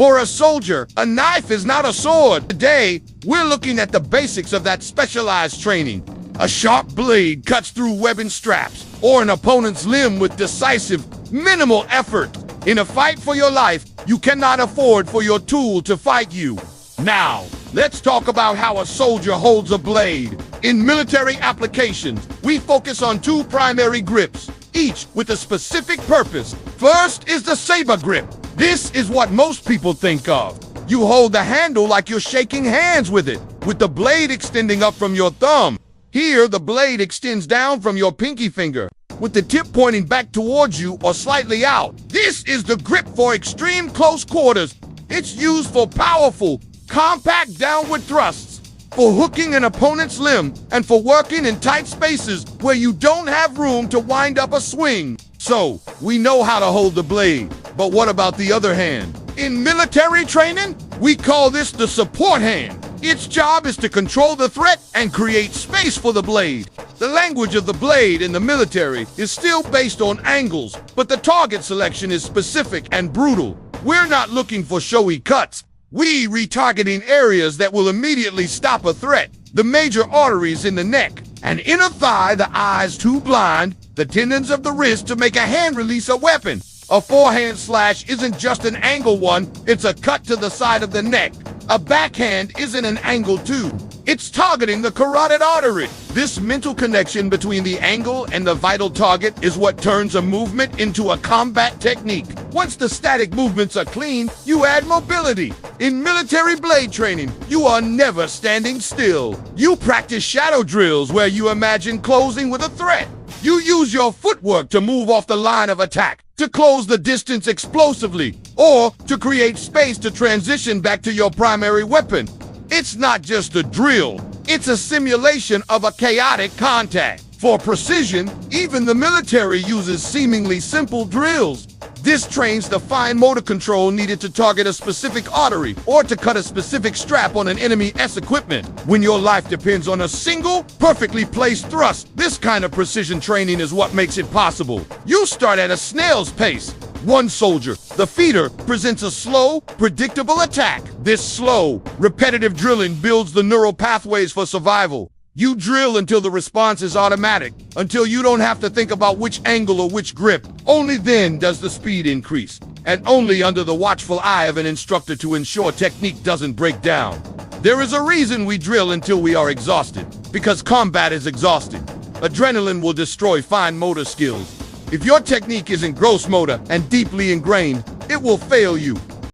For a soldier, a knife is not a sword. Today, we're looking at the basics of that specialized training. A sharp blade cuts through webbing straps, or an opponent's limb with decisive, minimal effort. In a fight for your life, you cannot afford for your tool to fight you. Now, let's talk about how a soldier holds a blade. In military applications, we focus on two primary grips, each with a specific purpose. First is the Saber grip. This is what most people think of. You hold the handle like you're shaking hands with it, with the blade extending up from your thumb. Here, the blade extends down from your pinky finger, with the tip pointing back towards you or slightly out. This is the grip for extreme close quarters. It's used for powerful, compact downward thrusts, for hooking an opponent's limb, and for working in tight spaces where you don't have room to wind up a swing. So, we know how to hold the blade, but what about the other hand? In military training, we call this the support hand. Its job is to control the threat and create space for the blade. The language of the blade in the military is still based on angles, but the target selection is specific and brutal. We're not looking for showy cuts. We retargeting areas that will immediately stop a threat. The major arteries in the neck, an inner thigh, the eyes too blind, the tendons of the wrist to make a hand release a weapon. A forehand slash isn't just an angle one, it's a cut to the side of the neck. A backhand isn't an angle too. It's targeting the carotid artery. This mental connection between the angle and the vital target is what turns a movement into a combat technique. Once the static movements are clean, you add mobility. In military blade training, you are never standing still. You practice shadow drills where you imagine closing with a threat. You use your footwork to move off the line of attack, to close the distance explosively, or to create space to transition back to your primary weapon. It's not just a drill, it's a simulation of a chaotic contact. For precision, even the military uses seemingly simple drills. This trains the fine motor control needed to target a specific artery or to cut a specific strap on an enemy's equipment. When your life depends on a single, perfectly placed thrust, this kind of precision training is what makes it possible. You start at a snail's pace. One soldier, the feeder, presents a slow, predictable attack. This slow, repetitive drilling builds the neural pathways for survival. You drill until the response is automatic, until you don't have to think about which angle or which grip. Only then does the speed increase, and only under the watchful eye of an instructor to ensure technique doesn't break down. There is a reason we drill until we are exhausted, because combat is exhausting. Adrenaline will destroy fine motor skills. If your technique isn't gross motor and deeply ingrained, it will fail you.